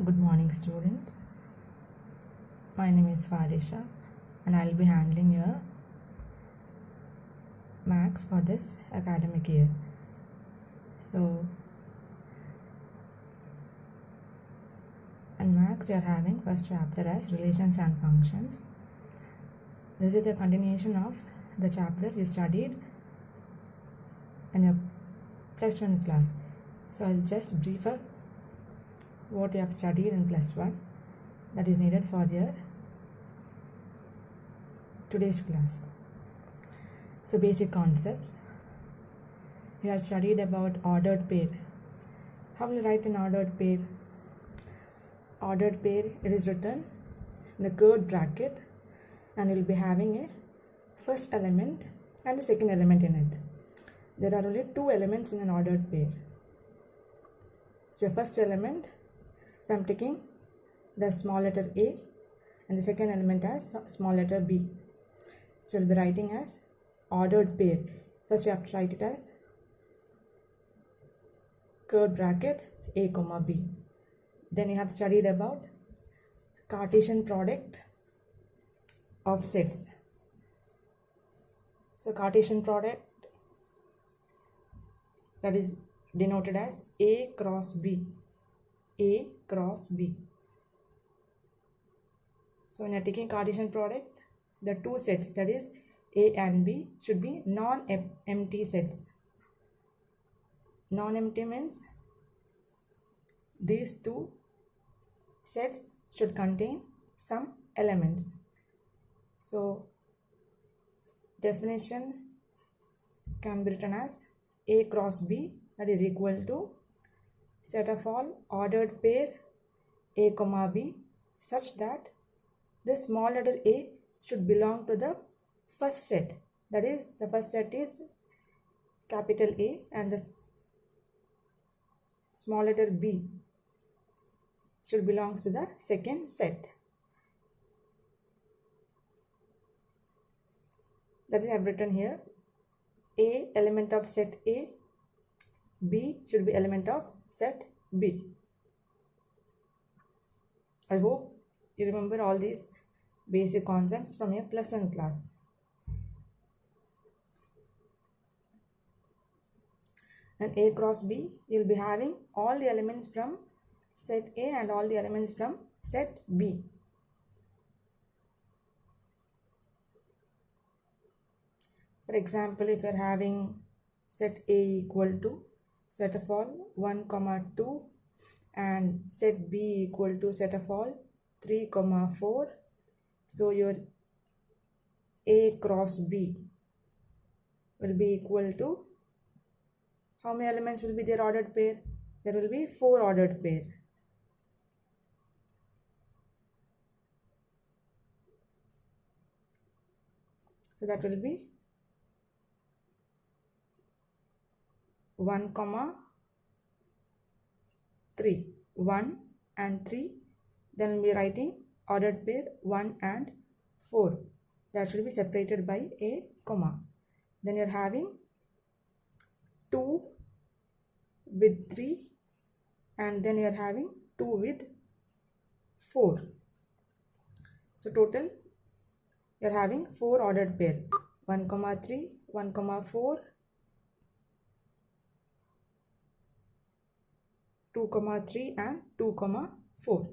Good morning, students. My name is Farisha and I'll be handling your maths for this academic year. So, in maths, you are having first chapter as relations and functions. This is the continuation of the chapter you studied in your plus one class. So, I'll just brief up what you have studied in plus one that is needed for your today's class. So, basic concepts. You have studied about ordered pair. How will you write an ordered pair? Ordered pair, it is written in the curved bracket and you will be having a first element and a second element in it. There are only two elements in an ordered pair. So, first element, if I am taking the small letter A and the second element as small letter B. So, we will be writing as ordered pair. First, you have to write it as curved bracket A comma B. Then you have studied about Cartesian product of sets. So, Cartesian product, that is denoted as A cross B. A cross B. So, when you are taking Cartesian product, the two sets, that is A and B, should be non-empty sets. Non-empty means these two sets should contain some elements. So, definition can be written as A cross B, that is equal to set of all ordered pair A comma B such that the small letter A should belong to the first set. That is, the first set is capital A and the small letter B should belongs to the second set. That is, I have written here A element of set A, B should be element of set B. I hope you remember all these basic concepts from your plus one class. And A cross B, you will be having all the elements from set A and all the elements from set B. For example, if you are having set A equal to set of all 1, 2 and set B equal to set of all 3, 4. So, your A cross B will be equal to, how many elements will be there ordered pair? There will be 4 ordered pair. So, that will be 1, 3. 1 and 3. Then we will be writing ordered pair 1 and 4. That should be separated by a comma. Then you are having 2 with 3 and then you are having 2 with 4. So, total you are having 4 ordered pair 1, 3, 1, 4, 2, 3 and 2, 4.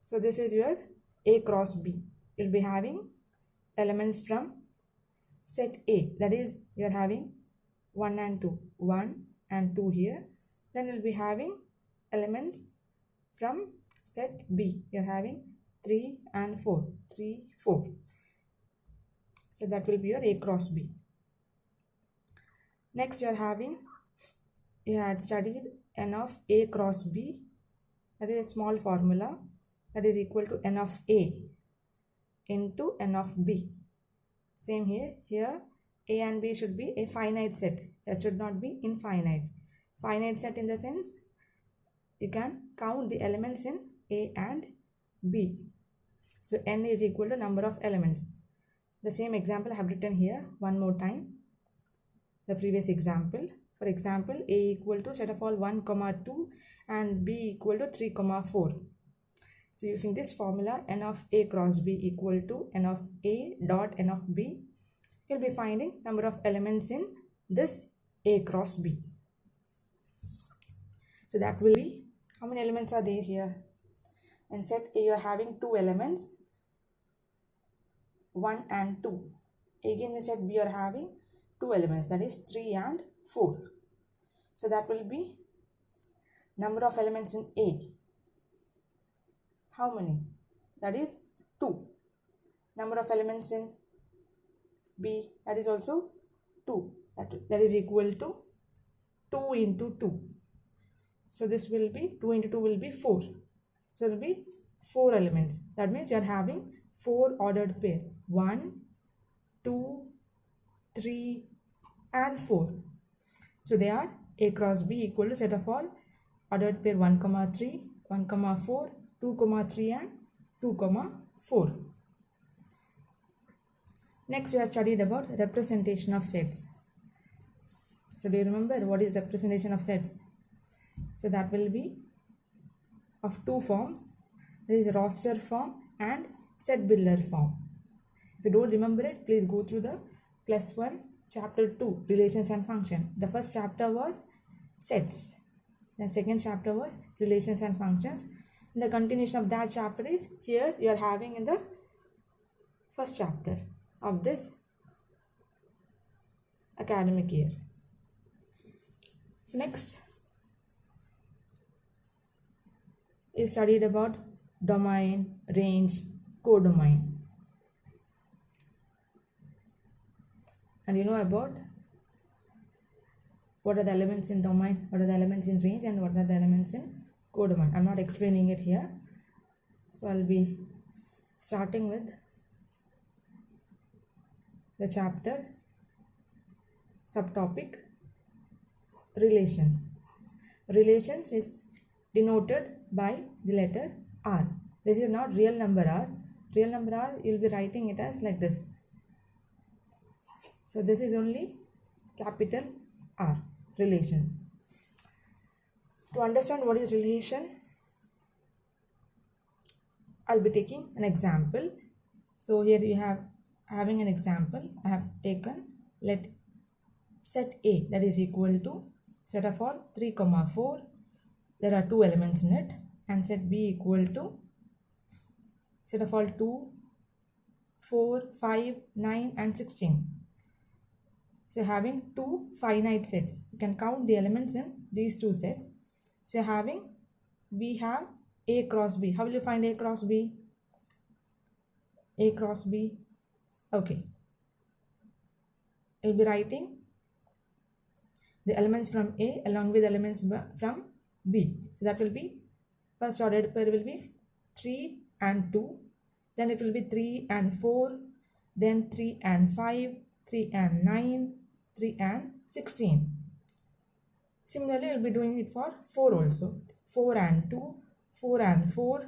So, this is your A cross B. You will be having elements from set A, that is you are having 1 and 2, 1 and 2 here. Then you will be having elements from set B, you are having 3 and 4, 3, 4. So, that will be your A cross B. Next, you are having, you had studied n of A cross B, that is a small formula, that is equal to n of A into n of B. Same here, here A and B should be a finite set, that should not be infinite. Finite set in the sense, you can count the elements in A and B. So, n is equal to number of elements. The same example I have written here one more time, the previous example. For example, A equal to set of all 1, 2 and B equal to 3, 4. So using this formula, n of A cross B equal to n of A dot n of B, you'll be finding number of elements in this A cross B. So that will be, how many elements are there here? And set A, you're having 2 elements, 1 and 2. Again in set B, you're having 2 elements, that is 3 and 4. So that will be number of elements in A. How many? That is 2. Number of elements in B, that is also 2. That is equal to 2 into 2. So this will be 2 into 2 will be 4. So it will be 4 elements. That means you are having 4 ordered pair. 1, 2, 3 and 4. So they are A cross B equal to set of all ordered pair 1, 3, 1, 4, 2, 3 and 2, 4. Next we have studied about representation of sets. So do you remember what is representation of sets? So that will be of 2 forms. There is roster form and set builder form. If you don't remember it, please go through the +1 chapter 2 relations and function. The first chapter was sets. The second chapter was relations and functions. And the continuation of that chapter is here you are having in the first chapter of this academic year. So next is studied about domain, range, codomain. And you know about what are the elements in domain, what are the elements in range, and what are the elements in codomain. I'm not explaining it here. So I'll be starting with the chapter subtopic relations. Relations is denoted by the letter R. This is not real number R. Real number R, you'll be writing it as like this. So this is only capital R, relations. To understand what is relation, I'll be taking an example. So here you have having an example. I have taken, let set A, that is equal to set of all 3, 4. There are 2 elements in it, and set B equal to set of all 2, 4, 5, 9 and 16. So having 2 finite sets. You can count the elements in these 2 sets. So we have A cross B. How will you find A cross B? A cross B. Okay. You'll be writing the elements from A along with elements from B. So that will be, first ordered pair will be 3 and 2. Then it will be 3 and 4. Then 3 and 5. 3 and 9. 3 and 16. Similarly, you'll be doing it for 4 also. 4 and 2. 4 and 4.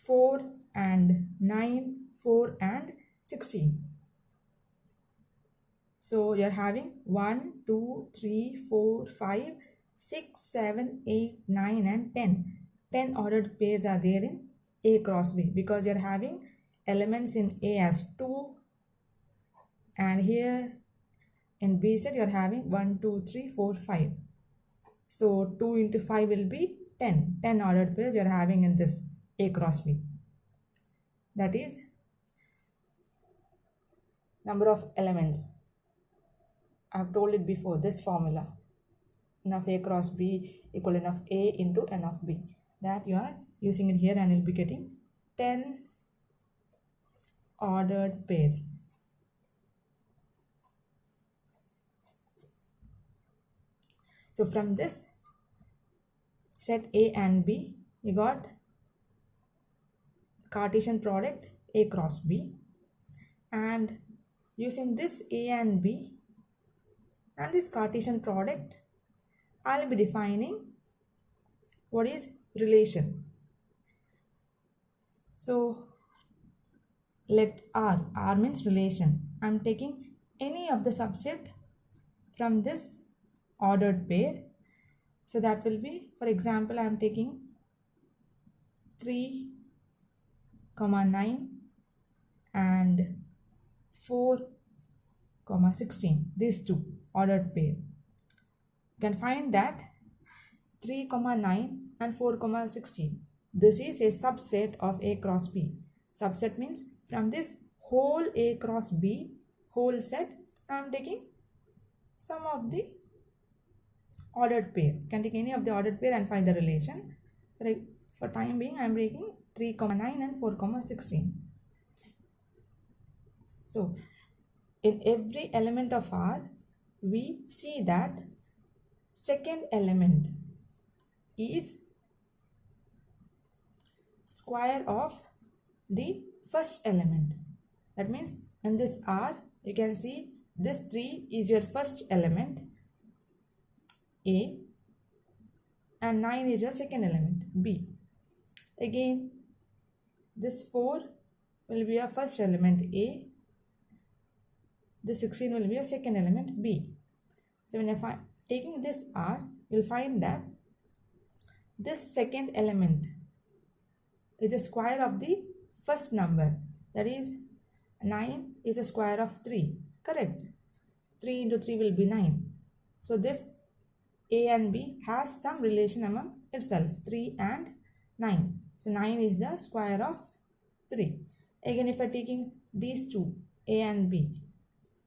4 and 9. 4 and 16. So you're having 1, 2, 3, 4, 5, 6, 7, 8, 9 and 10. 10 ordered pairs are there in A cross B because you're having elements in A as 2, and here in B set you're having 1, 2, 3, 4, 5. So 2 into 5 will be 10. 10 ordered pairs you're having in this A cross B. That is number of elements. I have told it before, this formula. N of A cross B equal N of A into N of B. That you are using it here and you'll be getting 10 ordered pairs. So from this set A and B, you got Cartesian product A cross B, and using this A and B and this Cartesian product, I'll be defining what is relation. So let R means relation. I'm taking any of the subset from this ordered pair. So that will be, for example, I am taking 3, 9 and 4, 16. These two ordered pair. You can find that 3, 9 and 4, 16. This is a subset of A cross B. Subset means from this whole A cross B whole set, I am taking some of the ordered pair. You can take any of the ordered pair and find the relation. For time being, I am taking 3, 9 and 4, 16. So, in every element of R, we see that second element is square of the first element. That means in this R, you can see this 3 is your first element A and 9 is your second element B. Again, this 4 will be your first element A. This 16 will be your second element B. So when I taking this R, you will find that this second element is the square of the first number. That is 9 is a square of 3. Correct? 3 into 3 will be 9. So this A and B has some relation among itself. 3 and 9. So 9 is the square of 3. Again, if I am taking these two, A and B,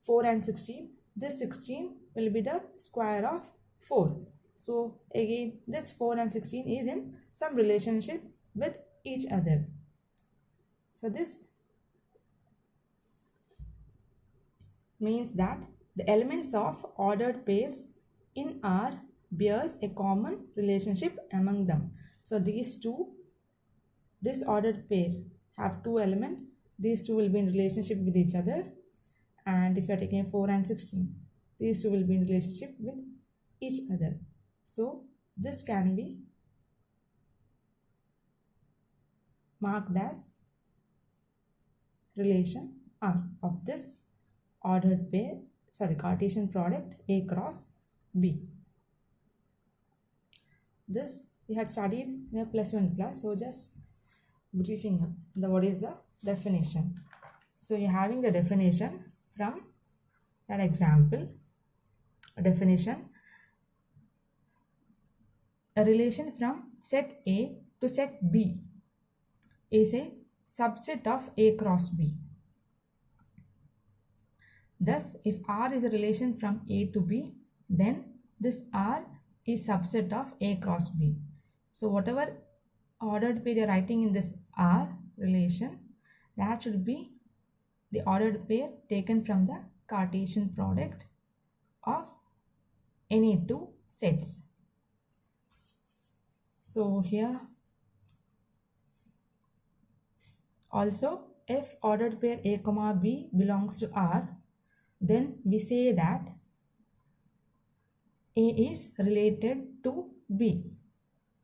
4 and 16, this 16 will be the square of 4. So again, this 4 and 16 is in some relationship with each other. So this means that the elements of ordered pairs in R bears a common relationship among them. So these two, this ordered pair have two elements. These two will be in relationship with each other. And if you are taking 4 and 16, these two will be in relationship with each other. So this can be marked as relation R of this ordered pair, Cartesian product A cross B. This we had studied in a +1 class, so just briefing up what is the definition. So you're having the definition from that example. Definition: a relation from set A to set B is a subset of A cross B. Thus, if R is a relation from A to B, then this R is subset of A cross B. So whatever ordered pair you are writing in this R relation, that should be the ordered pair taken from the Cartesian product of any two sets. So here also, if ordered pair A comma B belongs to R, then we say that A is related to B.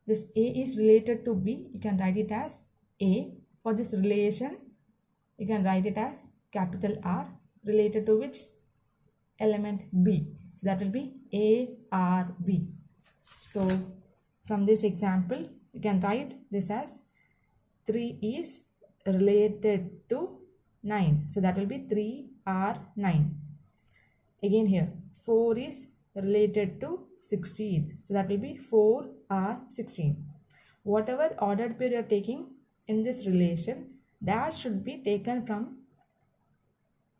This A is related to B, you can write it as A. For this relation, you can write it as capital R, related to which element B. So that will be A, R, B. So from this example, you can write this as 3 is related to 9. So that will be 3R9. Again here, 4 is related to 16. So that will be 4R16. Whatever ordered pair you are taking in this relation, that should be taken from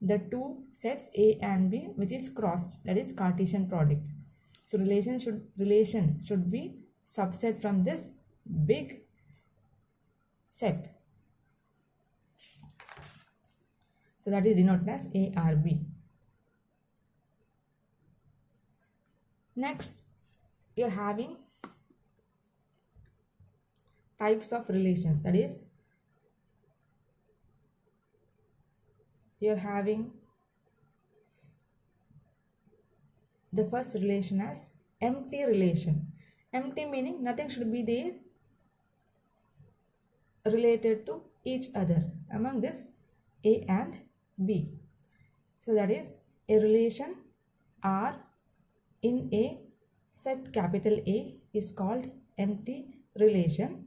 the two sets A and B, which is crossed, that is Cartesian product. So relation should be subset from this big set. So that is denoted as ARB. Next, you are having types of relations. That is, you are having the first relation as empty relation. Empty meaning nothing should be there related to each other among this A and B. So that is a relation R in A set capital A is called empty relation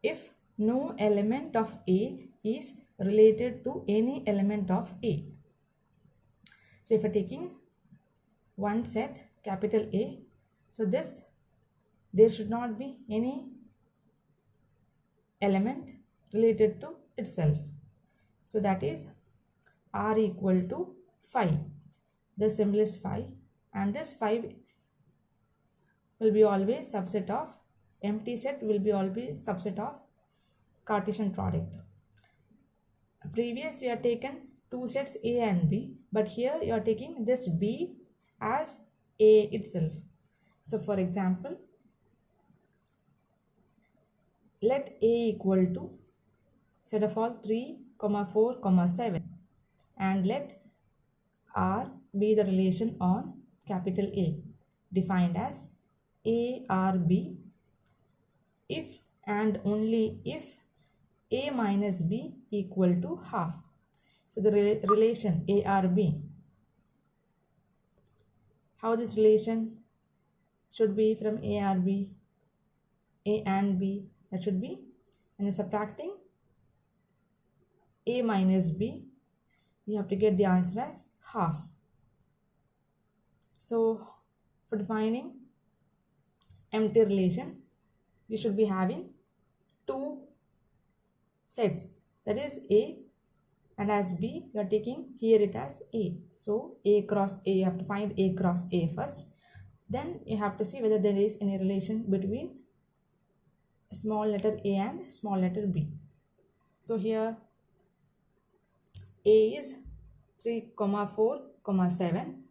if no element of A is related to any element of A. So if we're taking one set capital A, so this there should not be any element related to itself. So that is R equal to 5. The symbol is 5, and this 5 will be always subset of empty set will be always subset of Cartesian product. Previous you are taken two sets A and B, but here you are taking this B as A itself. So for example, let A equal to set of all 3, 4, 7, and let R be the relation on capital A defined as ARB if and only if A minus B equal to half. So the relation ARB, how this relation should be from ARB, A and B, that should be when you're subtracting A minus B, you have to get the answer as half. So for defining empty relation, you should be having two sets, that is A, and as B you are taking here it as A. So A cross A, you have to find A cross A first, then you have to see whether there is any relation between small letter A and small letter B. So here A is 3, 4, 7.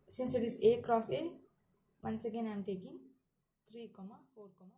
Since it is A cross A, once again I am taking 3, 4, 7.